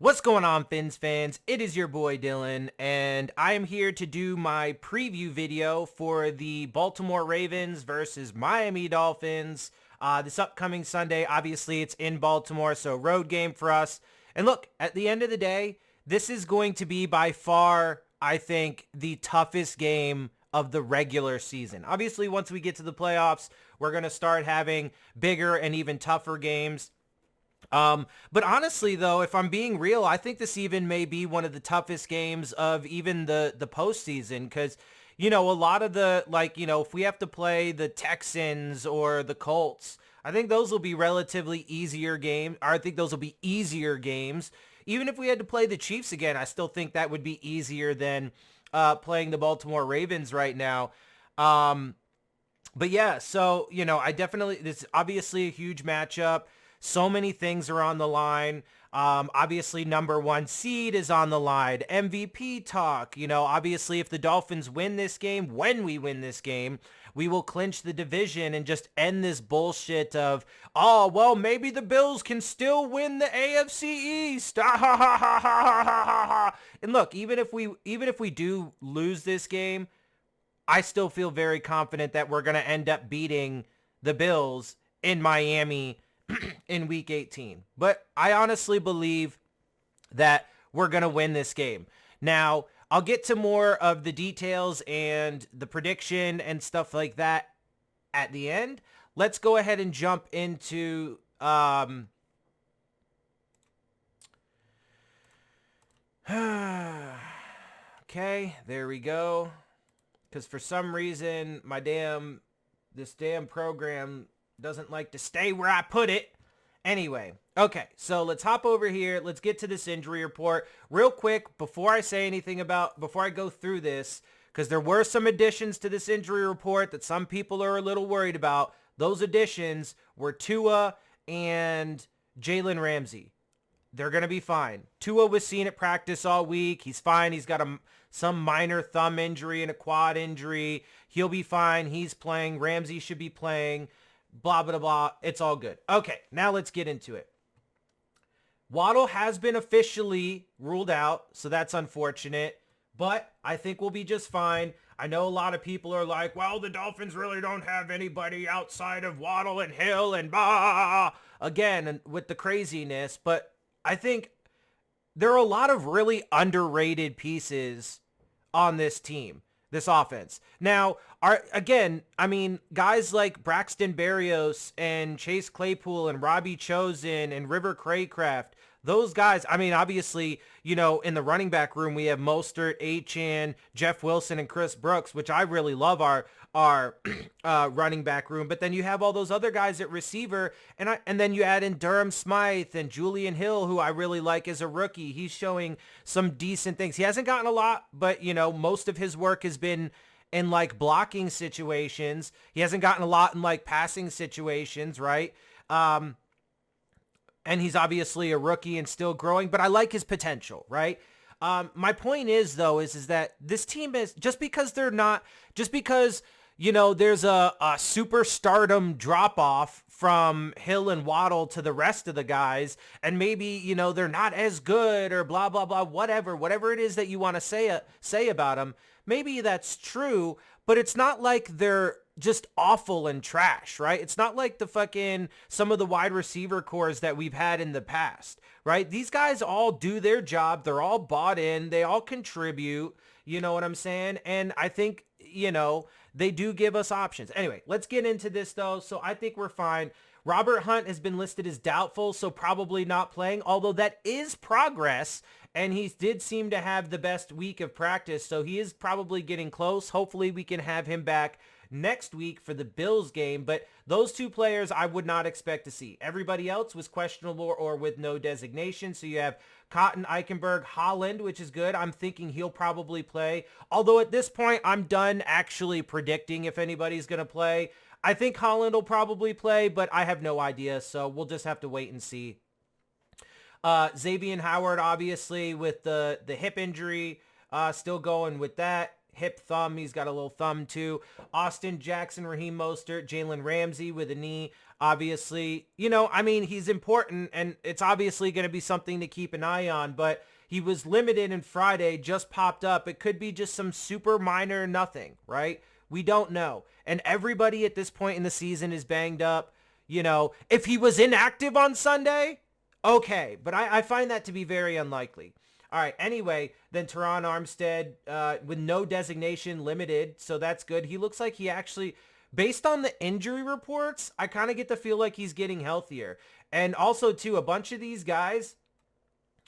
What's going on, Phins fans? It is your boy Dillon, and I am here to do my preview video for the Baltimore Ravens versus Miami Dolphins this upcoming Sunday. Obviously, it's in Baltimore, so road game for us. And look, at the end of the day, this is going to be by far, I think, the toughest game of the regular season. Obviously, once we get to the playoffs, we're going to start having bigger and even tougher games. But honestly, though, if I'm being real, I think this even may be one of the toughest games of even the postseason because, a lot of if we have to play the Texans or the Colts, I think those will be relatively easier games. I think those will be easier games. Even if we had to play the Chiefs again, I still think that would be easier than playing the Baltimore Ravens right now. But yeah, so, this is obviously a huge matchup. So many things are on the line. Obviously, number one seed is on the line. MVP talk. Obviously, if the Dolphins win this game, when we win this game, we will clinch the division and just end this bullshit of, oh, well, maybe the Bills can still win the AFC East. And look, even if we do lose this game, I still feel very confident that we're going to end up beating the Bills in Miami in week 18. But I honestly believe that we're going to win this game. Now, I'll get to more of the details and the prediction and stuff like that at the end. Let's go ahead and jump into okay, there we go. Because for some reason, this damn program doesn't like to stay where I put it. Anyway, okay, so let's hop over here. Let's get to this injury report real quick before I go through this, because there were some additions to this injury report that some people are a little worried about. Those additions were Tua and Jalen Ramsey. They're going to be fine. Tua was seen at practice all week. He's fine. He's got some minor thumb injury and a quad injury. He'll be fine. He's playing. Ramsey should be playing. Blah, blah, blah. It's all good. Okay, now let's get into it. Waddle has been officially ruled out, so that's unfortunate. But I think we'll be just fine. I know a lot of people are like, well, the Dolphins really don't have anybody outside of Waddle and Hill and blah. Again, and with the craziness. But I think there are a lot of really underrated pieces on this team, this offense. Now, guys like Braxton Berrios and Chase Claypool and Robbie Chosen and River Craycraft, those guys, obviously, in the running back room, we have Mostert, Achane, Jeff Wilson, and Chris Brooks, which I really love our running back room. But then you have all those other guys at receiver, and then you add in Durham Smythe and Julian Hill, who I really like as a rookie. He's showing some decent things. He hasn't gotten a lot, but, most of his work has been in, blocking situations. He hasn't gotten a lot in, passing situations, right? And he's obviously a rookie and still growing, but I like his potential, right? My point is, though, is that this team is, just because there's a superstardom drop-off from Hill and Waddle to the rest of the guys, and maybe, they're not as good or blah, blah, blah, whatever it is that you want to say about them, maybe that's true, but it's not like they're just awful and trash, right? It's not like some of the wide receiver cores that we've had in the past, right? These guys all do their job. They're all bought in. They all contribute. You know what I'm saying? And I think, they do give us options. Anyway, let's get into this, though. So I think we're fine. Robert Hunt has been listed as doubtful, so probably not playing, although that is progress, and he did seem to have the best week of practice, so he is probably getting close. Hopefully we can have him back next week for the Bills game, but those two players I would not expect to see. Everybody else was questionable or with no designation, so you have Cotton, Eichenberg, Holland, which is good. I'm thinking he'll probably play, although at this point I'm done actually predicting if anybody's going to play. I think Holland will probably play, but I have no idea, so we'll just have to wait and see. Xavier Howard, obviously, with the hip injury, still going with that. hip thumb. He's got a little thumb too. Austin Jackson, Raheem Mostert, Jalen Ramsey with a knee. Obviously, he's important, and it's obviously going to be something to keep an eye on, but he was limited in Friday, just popped up. It could be just some super minor nothing, right? We don't know. And everybody at this point in the season is banged up. If he was inactive on Sunday, okay, but I find that to be very unlikely. All right, anyway, then Teron Armstead with no designation, limited, so that's good. He looks like he actually, based on the injury reports, I kind of get the feel like he's getting healthier. And also, too, a bunch of these guys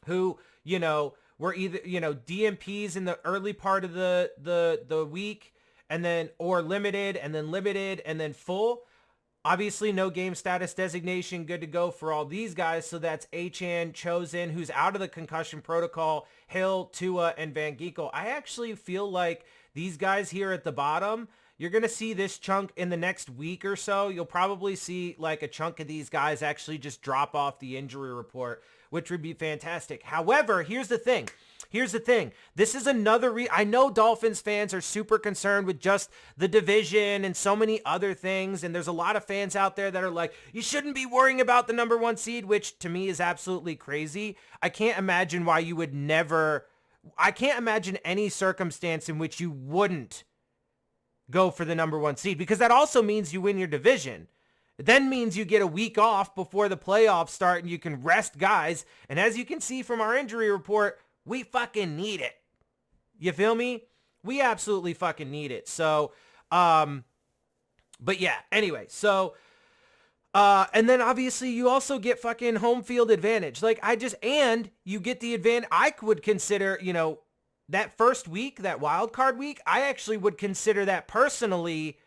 who, were either, DMPs in the early part of the week, and then, or limited, and then full. Obviously, no game status designation, good to go for all these guys. So that's Achane, Chosen, who's out of the concussion protocol, Hill, Tua, and Van Ginkel. I actually feel like these guys here at the bottom, you're going to see this chunk in the next week or so. You'll probably see like a chunk of these guys actually just drop off the injury report, which would be fantastic. However, here's the thing. This is another I know Dolphins fans are super concerned with just the division and so many other things. And there's a lot of fans out there that are like, you shouldn't be worrying about the number 1 seed, which to me is absolutely crazy. I can't imagine why you would never, I can't imagine any circumstance in which you wouldn't go for the number 1 seed, because that also means you win your division. It then means you get a week off before the playoffs start and you can rest guys. And as you can see from our injury report, we fucking need it. You feel me? We absolutely fucking need it. So, but yeah, anyway, so, and then obviously you also get fucking home field advantage. And you get the advantage. I would consider, that first week, that wild card week, I actually would consider that personally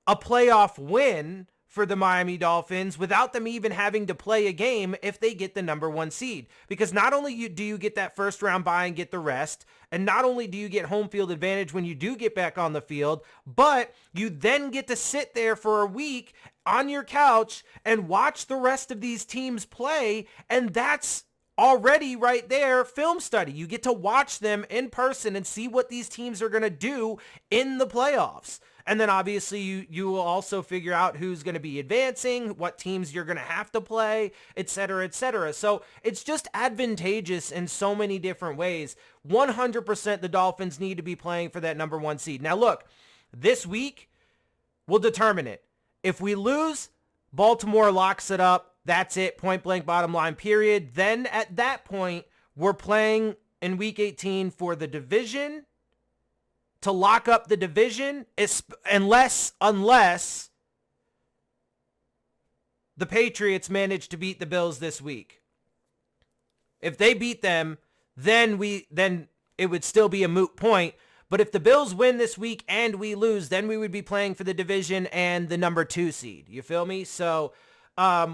a playoff win for the Miami Dolphins without them even having to play a game if they get the number 1 seed. Because not only do you get that first round bye and get the rest, and not only do you get home field advantage when you do get back on the field, but you then get to sit there for a week on your couch and watch the rest of these teams play, and that's already right there film study. You get to watch them in person and see what these teams are going to do in the playoffs. And then obviously you will also figure out who's going to be advancing, what teams you're going to have to play, et cetera, et cetera. So it's just advantageous in so many different ways. 100% the Dolphins need to be playing for that number 1 seed. Now look, this week will determine it. If we lose, Baltimore locks it up. That's it. Point blank, bottom line, period. Then at that point, we're playing in week 18 for the division, to lock up the division, unless the Patriots manage to beat the Bills this week. If they beat them, then it would still be a moot point. But if the Bills win this week and we lose, then we would be playing for the division and the number 2 seed. You feel me? So,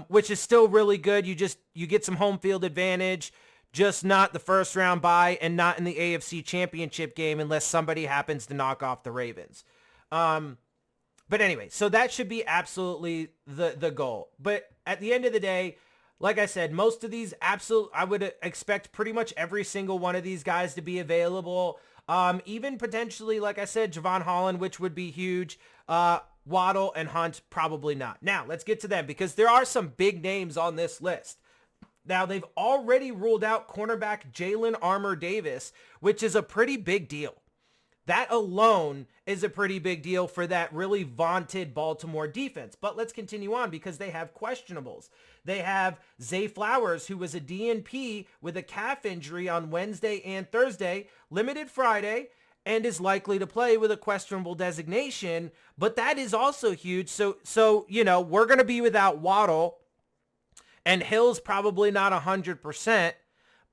which is still really good. You get some home field advantage. Just not the first round bye and not in the AFC Championship game unless somebody happens to knock off the Ravens. But anyway, so that should be absolutely the goal. But at the end of the day, like I said, most of these I would expect pretty much every single one of these guys to be available. Even potentially, like I said, Javon Holland, which would be huge. Waddle and Hunt, probably not. Now, let's get to them because there are some big names on this list. Now, they've already ruled out cornerback Jalen Armour-Davis, which is a pretty big deal. That alone is a pretty big deal for that really vaunted Baltimore defense. But let's continue on because they have questionables. They have Zay Flowers, who was a DNP with a calf injury on Wednesday and Thursday, limited Friday, and is likely to play with a questionable designation. But that is also huge. So we're going to be without Waddle. And Hill's probably not 100%,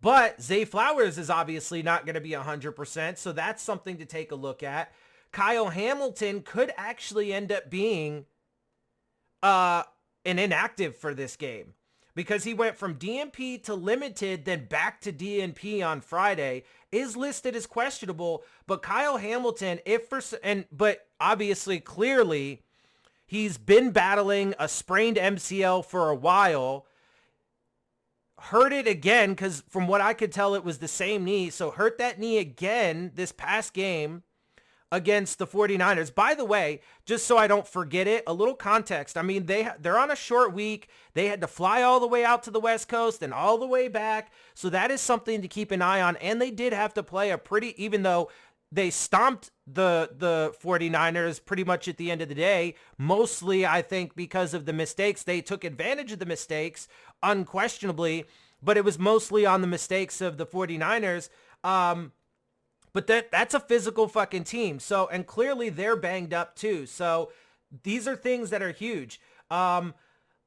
but Zay Flowers is obviously not going to be 100%, so that's something to take a look at. Kyle Hamilton could actually end up being an inactive for this game because he went from DNP to limited, then back to DNP on Friday, is listed as questionable, but Kyle Hamilton, but obviously clearly he's been battling a sprained MCL for a while. Hurt it again because from what I could tell, it was the same knee. So hurt that knee again this past game. against the 49ers. By the way, just so I don't forget it, a little context. I mean, they're on a short week. They had to fly all the way out to the West Coast and all the way back. So that is something to keep an eye on. And they did have to play even though they stomped the 49ers pretty much at the end of the day, mostly I think because of the mistakes. They took advantage of the mistakes, unquestionably, but it was mostly on the mistakes of the 49ers. But that's a physical fucking team. So, and clearly they're banged up too. So these are things that are huge. Linebacker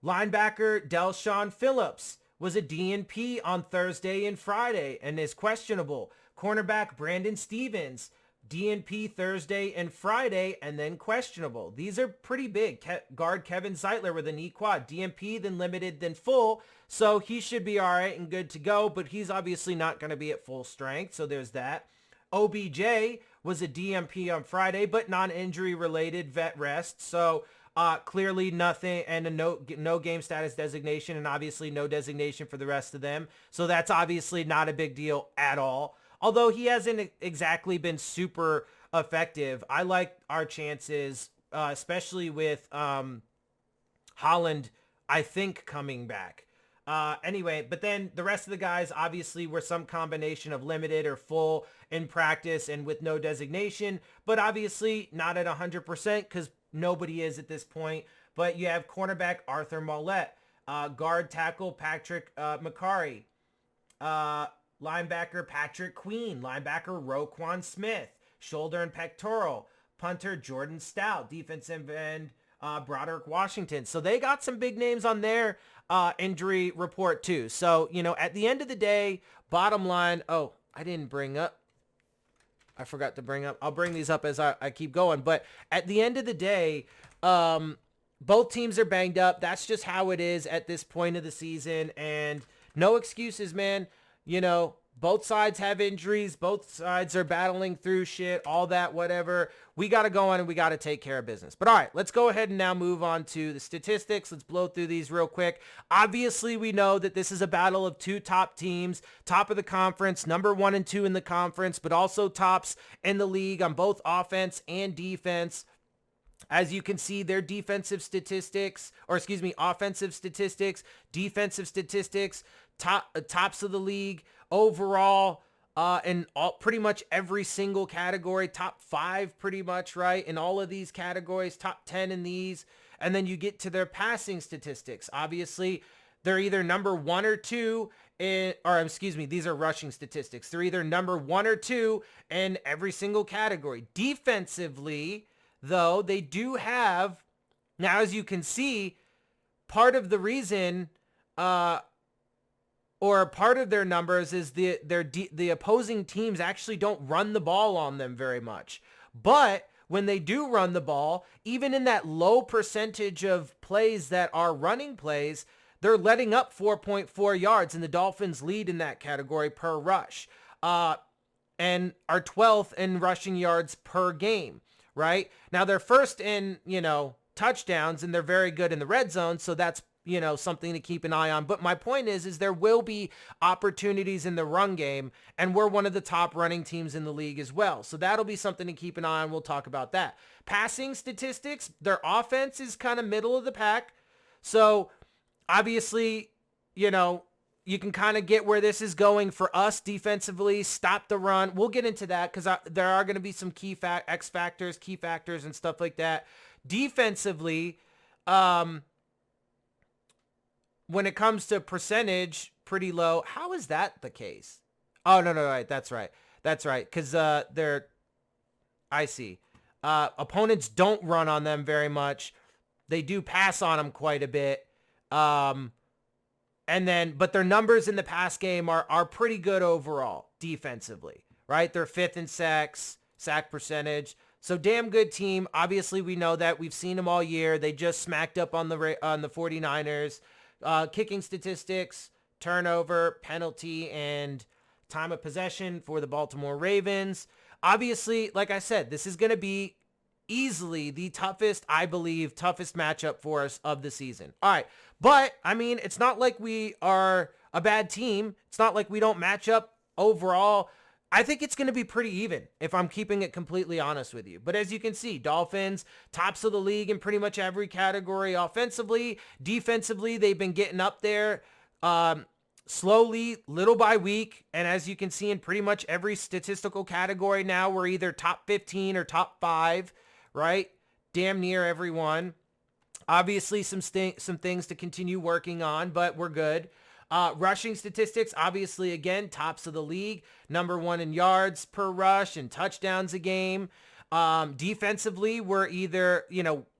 Del'Shawn Phillips was a DNP on Thursday and Friday and is questionable. Cornerback Brandon Stevens, DNP Thursday and Friday and then questionable. These are pretty big. Guard Kevin Zeitler with a knee quad, DNP, then limited, then full. So he should be all right and good to go, but he's obviously not going to be at full strength. So there's that. OBJ was a DNP on Friday, but non-injury related vet rest. So clearly nothing, and a no game status designation, and obviously no designation for the rest of them. So that's obviously not a big deal at all. Although he hasn't exactly been super effective. I like our chances, especially with Holland, I think, coming back. Anyway, but then the rest of the guys obviously were some combination of limited or full in practice and with no designation, but obviously not at 100% because nobody is at this point. But you have cornerback Arthur Mollett, guard tackle Patrick McCarry, linebacker Patrick Queen, linebacker Roquan Smith, shoulder and pectoral, punter Jordan Stout, defensive end Broderick Washington. So they got some big names on their injury report too. So, at the end of the day, bottom line, I forgot to bring up, I'll bring these up as I keep going. But at the end of the day, both teams are banged up. That's just how it is at this point of the season. And no excuses, man. Both sides have injuries. Both sides are battling through shit, all that, whatever. We got to go on and we got to take care of business. But all right, let's go ahead and now move on to the statistics. Let's blow through these real quick. Obviously, we know that this is a battle of two top teams, top of the conference, number 1 and 2 in the conference, but also tops in the league on both offense and defense. As you can see, their offensive statistics, defensive statistics, tops of the league overall, in pretty much every single category, top 5 pretty much, right? In all of these categories, top 10 in these. And then you get to their passing statistics. Obviously, they're either number 1 or 2 these are rushing statistics. They're either number 1 or 2 in every single category. Defensively, though, they do have, now as you can see, part of the reason, or part of their numbers is the opposing teams actually don't run the ball on them very much. But when they do run the ball, even in that low percentage of plays that are running plays, they're letting up 4.4 yards, and the Dolphins lead in that category per rush, and are 12th in rushing yards per game, right? Now they're first in, touchdowns, and they're very good in the red zone, so that's something to keep an eye on. But my point is there will be opportunities in the run game, and we're one of the top running teams in the league as well. So that'll be something to keep an eye on. We'll talk about that. Passing statistics, their offense is kind of middle of the pack. So obviously, you can kind of get where this is going for us defensively. Stop the run. We'll get into that because there are going to be some key factors and stuff like that. Defensively, when it comes to percentage, pretty low. How is that the case? Oh, no, right. That's right. Because I see. Opponents don't run on them very much. They do pass on them quite a bit. But their numbers in the pass game are pretty good overall defensively, right? They're 5th in sacks, sack percentage. So damn good team. Obviously, we know that. We've seen them all year. They just smacked up on the 49ers. Kicking statistics, turnover, penalty, and time of possession for the Baltimore Ravens. Obviously, like I said, this is going to be easily the toughest matchup for us of the season. All right. But, it's not like we are a bad team. It's not like we don't match up overall I think it's going to be pretty even if I'm keeping it completely honest with you. But as you can see, Dolphins, tops of the league in pretty much every category offensively. Defensively, they've been getting up there slowly, little by week. And as you can see in pretty much every statistical category now, we're either top 15 or top 5, right? Damn near everyone. Obviously, some things to continue working on, but we're good. Rushing statistics, obviously, again, tops of the league. Number 1 in yards per rush and touchdowns a game. Defensively, we're either,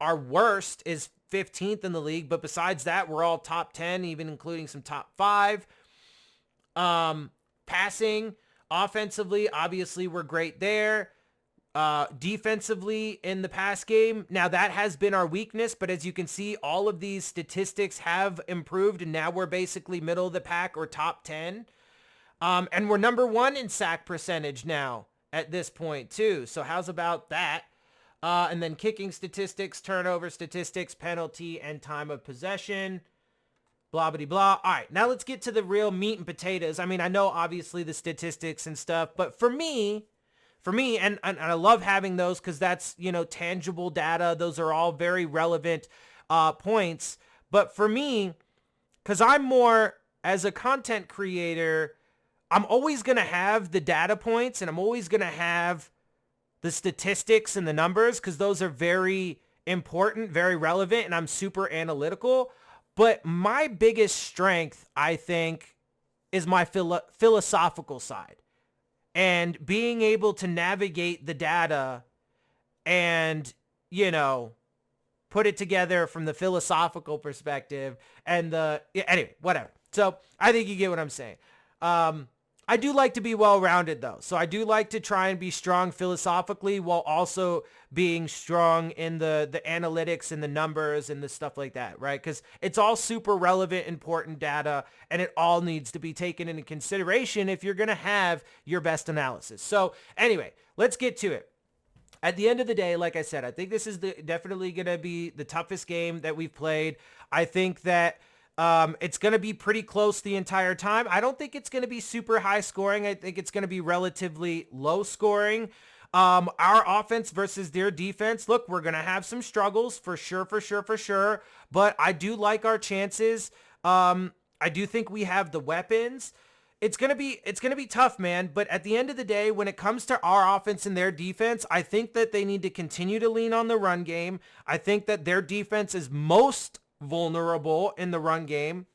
our worst is 15th in the league, but besides that, we're all top 10, even including some top 5. Passing, offensively, obviously, we're great there. Defensively in the pass game, now that has been our weakness, but as you can see, all of these statistics have improved, and now we're basically middle of the pack or top 10. And we're number 1 in sack percentage now at this point too. So how's about that? And then kicking statistics, turnover statistics, penalty, and time of possession. Blah, blah, blah. All right, now let's get to the real meat and potatoes. I mean, I know obviously the statistics and stuff, but for me, and I love having those because that's, tangible data. Those are all very relevant points. But for me, because I'm more, as a content creator, I'm always going to have the data points and I'm always going to have the statistics and the numbers because those are very important, very relevant, and I'm super analytical. But my biggest strength, I think, is my philosophical side. And being able to navigate the data and, put it together from the philosophical perspective and anyway, whatever. So I think you get what I'm saying. I do like to be well-rounded though. So I do like to try and be strong philosophically while also being strong in the analytics and the numbers and the stuff like that, right? Because it's all super relevant, important data, and it all needs to be taken into consideration if you're going to have your best analysis. So anyway, let's get to it. At the end of the day, like I said, I think this is definitely going to be the toughest game that we've played. I think that it's going to be pretty close the entire time. I don't think it's going to be super high scoring. I think it's going to be relatively low scoring. Our offense versus their defense. Look, we're going to have some struggles for sure. But I do like our chances. I do think we have the weapons. It's going to be tough, man. But at the end of the day, when it comes to our offense and their defense, I think that they need to continue to lean on the run game. I think that their defense is most vulnerable in the run game.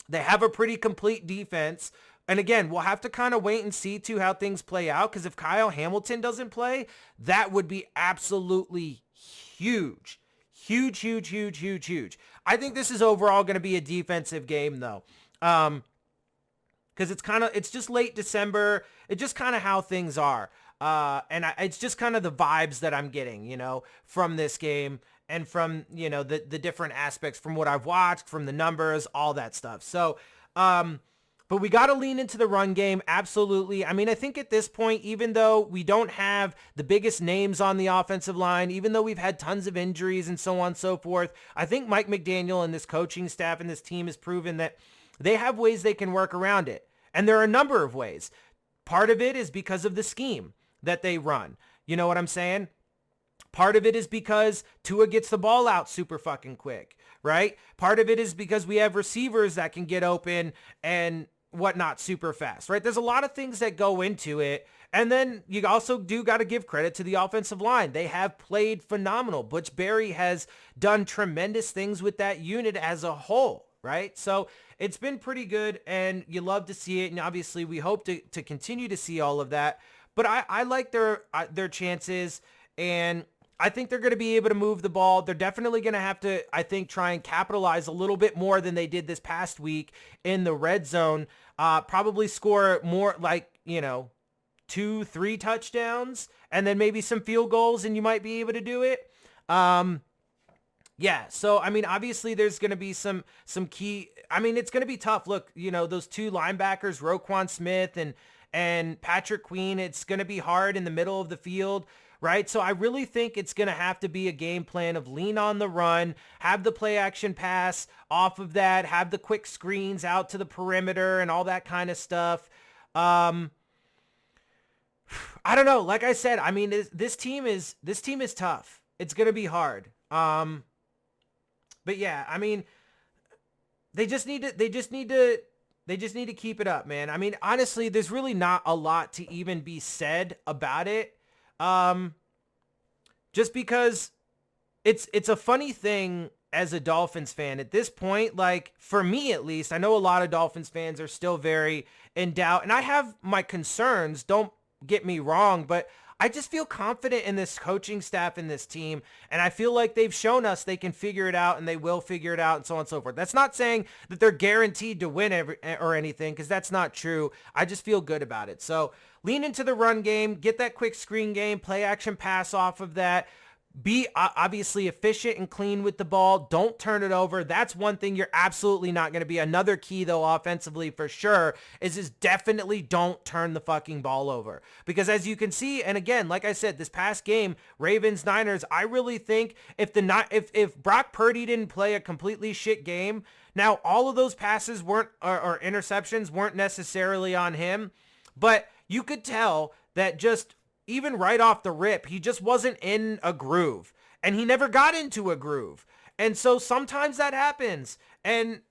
They have a pretty complete defense. And again, we'll have to kind of wait and see too how things play out, because if Kyle Hamilton doesn't play, that would be absolutely huge. Huge. I think this is overall going to be a defensive game though. Because it's just late December. It's just kind of how things are. It's just kind of the vibes that I'm getting, from this game. And from, the different aspects from what I've watched, from the numbers, all that stuff. So, but we got to lean into the run game. Absolutely. I mean, I think at this point, even though we don't have the biggest names on the offensive line, even though we've had tons of injuries and so on and so forth, I think Mike McDaniel and this coaching staff and this team has proven that they have ways they can work around it. And there are a number of ways. Part of it is because of the scheme that they run. You know what I'm saying? Part of it is because Tua gets the ball out super fucking quick, right? Part of it is because we have receivers that can get open and whatnot super fast, right? There's a lot of things that go into it. And then you also do got to give credit to the offensive line. They have played phenomenal. Butch Barry has done tremendous things with that unit as a whole, right? So it's been pretty good and you love to see it. And obviously we hope to continue to see all of that. But I like their chances, and I think they're going to be able to move the ball. They're definitely going to have to, I think, try and capitalize a little bit more than they did this past week in the red zone. Probably score more like, 2-3 touchdowns and then maybe some field goals, and you might be able to do it. Yeah. So, I mean, obviously there's going to be some key, I mean, it's going to be tough. Look, those two linebackers, Roquan Smith and Patrick Queen, it's going to be hard in the middle of the field. Right? So I really think it's going to have to be a game plan of lean on the run, have the play action pass off of that, have the quick screens out to the perimeter and all that kind of stuff. I don't know. Like I said, I mean, this team is tough. It's gonna be hard. But yeah, I mean, they just need to keep it up, man. I mean, honestly, there's really not a lot to even be said about it. Just because it's a funny thing as a Dolphins fan at this point, like for me at least, I know a lot of Dolphins fans are still very in doubt, and I have my concerns, don't get me wrong, but I just feel confident in this coaching staff and this team, and I feel like they've shown us they can figure it out and they will figure it out and so on and so forth. That's not saying that they're guaranteed to win or anything, because that's not true. I just feel good about it. So lean into the run game, get that quick screen game, play action pass off of that. Be obviously efficient and clean with the ball. Don't turn it over. That's one thing you're absolutely not going to be. Another key, though, offensively for sure, is definitely don't turn the fucking ball over. Because as you can see, and again, like I said, this past game, Ravens-Niners, I really think if Brock Purdy didn't play a completely shit game, now all of those passes weren't or interceptions weren't necessarily on him, but you could tell that just even right off the rip, he just wasn't in a groove, and he never got into a groove. And so sometimes that happens, and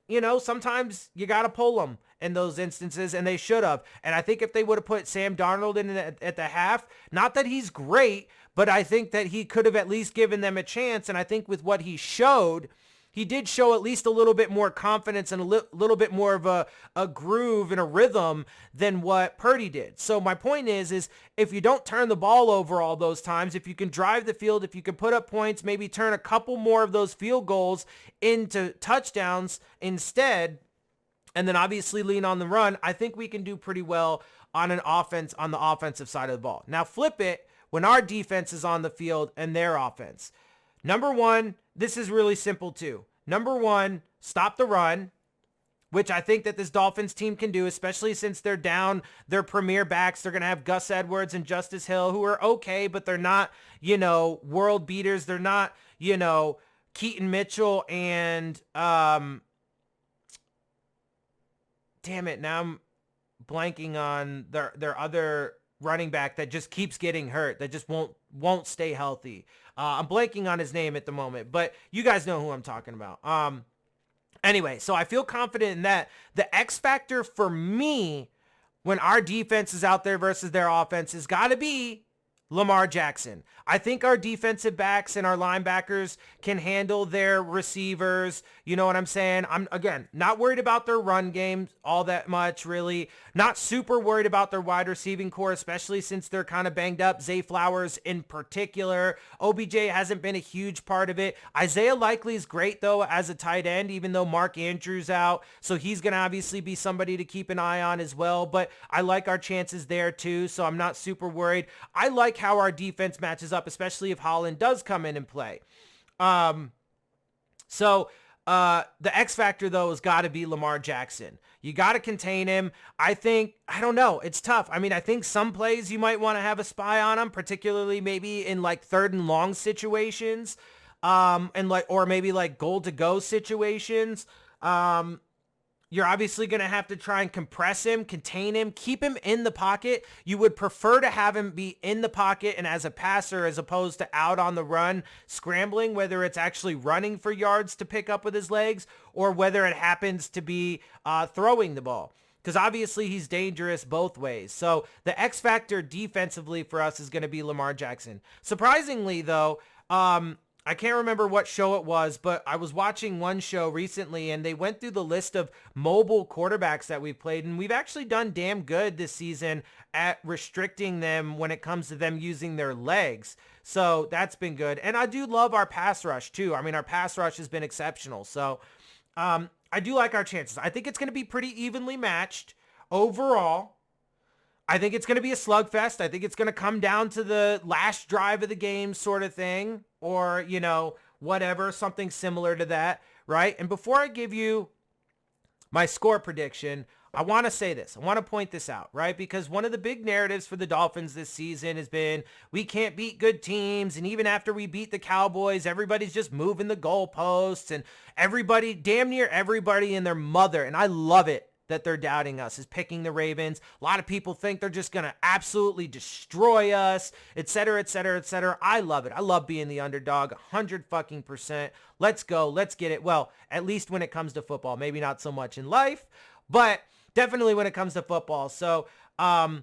sometimes you got to pull them in those instances, and they should have. And I think if they would have put Sam Darnold in at the half, not that he's great, but I think that he could have at least given them a chance. And I think with what he showed, he did show at least a little bit more confidence and a little bit more of a groove and a rhythm than what Purdy did. So my point is if you don't turn the ball over all those times, if you can drive the field, if you can put up points, maybe turn a couple more of those field goals into touchdowns instead, and then obviously lean on the run, I think we can do pretty well on the offensive side of the ball. Now flip it when our defense is on the field and their offense. Number one, this is really simple too. Number one, stop the run, which I think that this Dolphins team can do, especially since they're down their premier backs. They're going to have Gus Edwards and Justice Hill, who are okay, but they're not, world beaters. They're not, Keaton Mitchell and, damn it, now I'm blanking on their other running back that just keeps getting hurt, that just won't stay healthy. I'm blanking on his name at the moment, but you guys know who I'm talking about. Anyway, so I feel confident in that. The X factor for me when our defense is out there versus their offense has got to be Lamar Jackson. I think our defensive backs and our linebackers can handle their receivers. You know what I'm saying? I'm, again, not worried about their run game all that much, really. Not super worried about their wide receiving core, especially since they're kind of banged up. Zay Flowers in particular. OBJ hasn't been a huge part of it. Isaiah Likely is great, though, as a tight end, even though Mark Andrews out. So he's going to obviously be somebody to keep an eye on as well. But I like our chances there, too, so I'm not super worried. I like how our defense matches up, especially if Holland does come in and play. So the X factor, though, has got to be Lamar Jackson. You got to contain him. I don't know. It's tough. I mean, I think some plays you might want to have a spy on him, particularly maybe in like 3rd and long situations, or maybe like goal to go situations. You're obviously going to have to try and compress him, contain him, keep him in the pocket. You would prefer to have him be in the pocket and as a passer as opposed to out on the run, scrambling, whether it's actually running for yards to pick up with his legs or whether it happens to be throwing the ball. Because obviously he's dangerous both ways. So the X factor defensively for us is going to be Lamar Jackson. Surprisingly, though, I can't remember what show it was, but I was watching one show recently and they went through the list of mobile quarterbacks that we've played, and we've actually done damn good this season at restricting them when it comes to them using their legs. So that's been good. And I do love our pass rush too. I mean, our pass rush has been exceptional. So I do like our chances. I think it's going to be pretty evenly matched overall. I think it's going to be a slugfest. I think it's going to come down to the last drive of the game sort of thing, or, whatever, something similar to that, right? And before I give you my score prediction, I want to say this. I want to point this out, right? Because one of the big narratives for the Dolphins this season has been, we can't beat good teams. And even after we beat the Cowboys, everybody's just moving the goalposts, and damn near everybody and their mother. And I love it. that they're doubting us, is picking the Ravens. A lot of people think they're just going to absolutely destroy us, etc., etc., etc. I love it. I love being the underdog, 100%. Let's go. Let's get it. Well, at least when it comes to football, maybe not so much in life, but definitely when it comes to football. So, but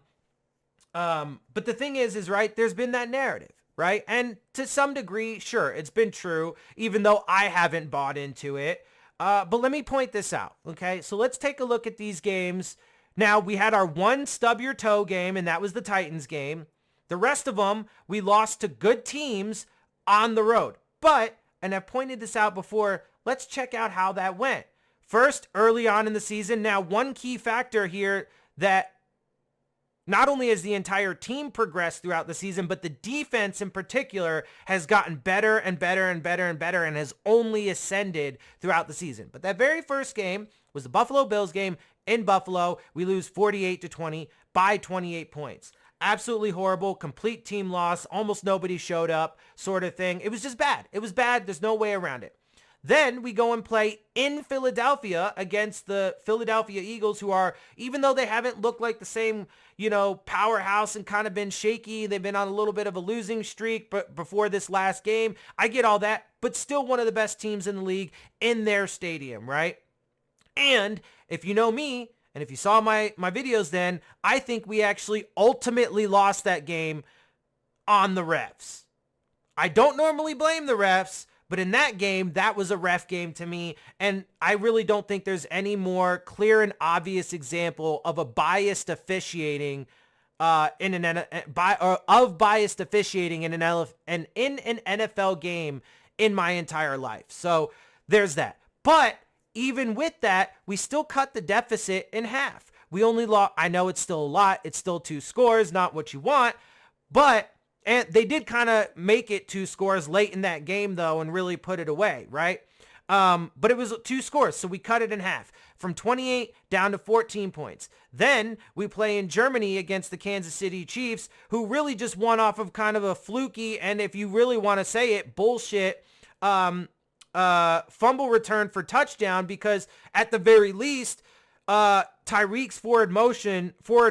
the thing is right, there's been that narrative, right? And to some degree, sure, it's been true, even though I haven't bought into it. But let me point this out, okay? So let's take a look at these games. Now, we had our one stub your toe game, and that was the Titans game. The rest of them, we lost to good teams on the road. But, and I've pointed this out before, let's check out how that went. First, early on in the season, now one key factor here that not only has the entire team progressed throughout the season, but the defense in particular has gotten better and better and better and better and has only ascended throughout the season. But that very first game was the Buffalo Bills game in Buffalo. We lose 48-20 by 28 points. Absolutely horrible, complete team loss, almost nobody showed up sort of thing. It was just bad. It was bad. There's no way around it. Then we go and play in Philadelphia against the Philadelphia Eagles, who are, even though they haven't looked like the same, powerhouse and kind of been shaky, they've been on a little bit of a losing streak but before this last game. I get all that, but still one of the best teams in the league in their stadium, right? And if you know me, and if you saw my videos then, I think we actually ultimately lost that game on the refs. I don't normally blame the refs, but in that game, that was a ref game to me, and I really don't think there's any more clear and obvious example of a biased officiating in an NFL game in my entire life. So there's that. But even with that, we still cut the deficit in half. We only lost. I know it's still a lot. It's still 2 scores, not what you want, but. And they did kind of make it 2 scores late in that game, though, and really put it away, right? But it was 2 scores, so we cut it in half, from 28 down to 14 points. Then we play in Germany against the Kansas City Chiefs, who really just won off of kind of a fluky, and if you really want to say it, bullshit fumble return for touchdown, because at the very least, Tyreek's forward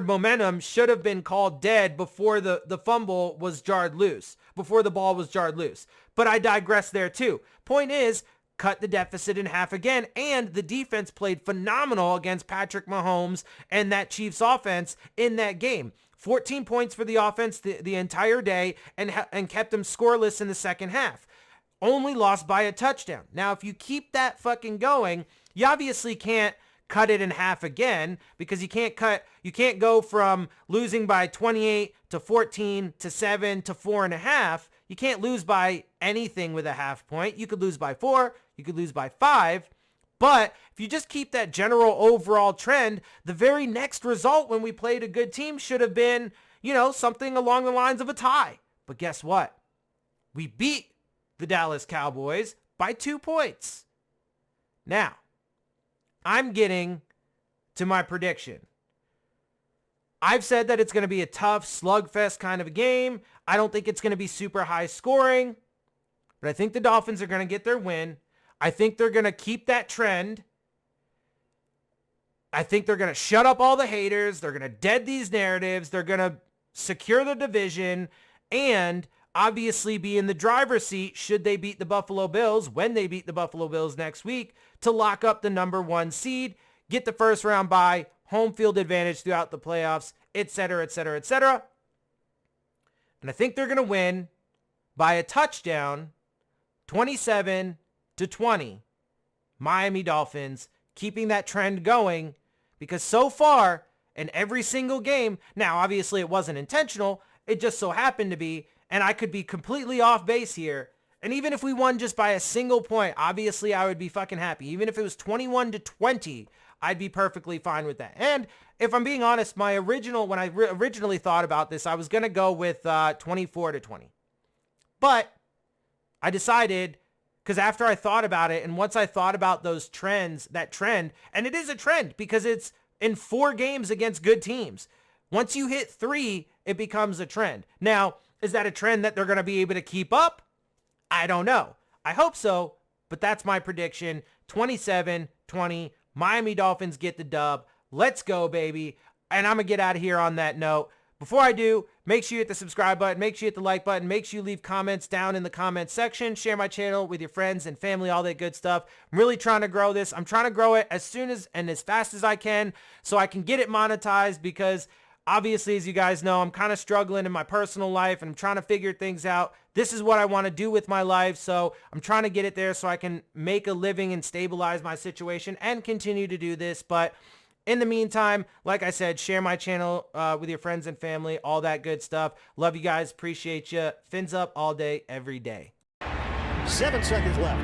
momentum should have been called dead before the fumble was jarred loose, before the ball was jarred loose. But I digress there too. Point is, cut the deficit in half again, and the defense played phenomenal against Patrick Mahomes and that Chiefs offense in that game. 14 points for the offense the entire day and kept them scoreless in the second half. Only lost by a touchdown. Now, if you keep that fucking going, you obviously can't cut it in half again, because you can't go from losing by 28 to 14 to 7 to 4.5. You can't lose by anything with a half point. You could lose by 4, you could lose by 5, but if you just keep that general overall trend, the very next result when we played a good team should have been, something along the lines of a tie. But guess what? We beat the Dallas Cowboys by 2 points. Now, I'm getting to my prediction. I've said that it's going to be a tough slugfest kind of a game. I don't think it's going to be super high scoring, but I think the Dolphins are going to get their win. I think they're going to keep that trend. I think they're going to shut up all the haters. They're going to dead these narratives. They're going to secure the division and obviously be in the driver's seat should they beat the Buffalo Bills, when they beat the Buffalo Bills next week, to lock up the number 1 seed, get the first round bye, home field advantage throughout the playoffs, etc., etc., etc. And I think they're going to win by a touchdown, 27-20. Miami Dolphins keeping that trend going, because so far in every single game, now obviously it wasn't intentional, it just so happened to be, and I could be completely off base here. And even if we won just by a single point, obviously I would be fucking happy. Even if it was 21-20, I'd be perfectly fine with that. And if I'm being honest, when I originally thought about this, I was going to go with 24-20. But I decided, because after I thought about it, and once I thought about those trends, that trend, and it is a trend because it's in 4 games against good teams. Once you hit 3, it becomes a trend. Now, is that a trend that they're going to be able to keep up? I don't know. I hope so, but that's my prediction. 27-20, Miami Dolphins get the dub. Let's go, baby. And I'm going to get out of here on that note. Before I do, make sure you hit the subscribe button, make sure you hit the like button, make sure you leave comments down in the comment section, share my channel with your friends and family, all that good stuff. I'm really trying to grow this. I'm trying to grow it as soon as and as fast as I can so I can get it monetized, because obviously, as you guys know, I'm kind of struggling in my personal life and I'm trying to figure things out. This is what I want to do with my life, so I'm trying to get it there so I can make a living and stabilize my situation and continue to do this. But in the meantime, like I said, share my channel with your friends and family, all that good stuff. Love you guys. Appreciate you. Fins up all day, every day. 7 seconds left.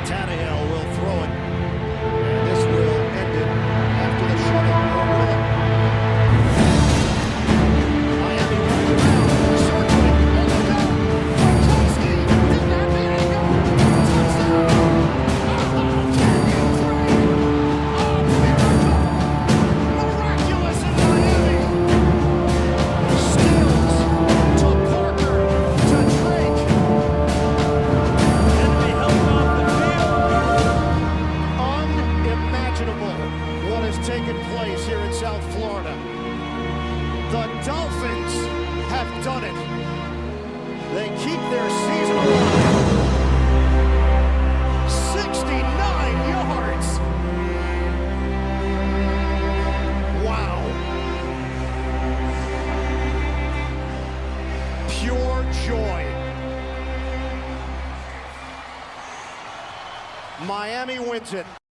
Tannehill will throw it. And this will end it after the shovel. Miami runs around, circling, on the go. Gronkowski did not make it go. Touchdown. Miraculous in Miami. Stills to Parker to Drake. And they held off the field. Unimaginable what has taken place here in South Florida. The Dolphins have done it. They keep their season alive. 69 yards. Wow. Pure joy. Miami wins it.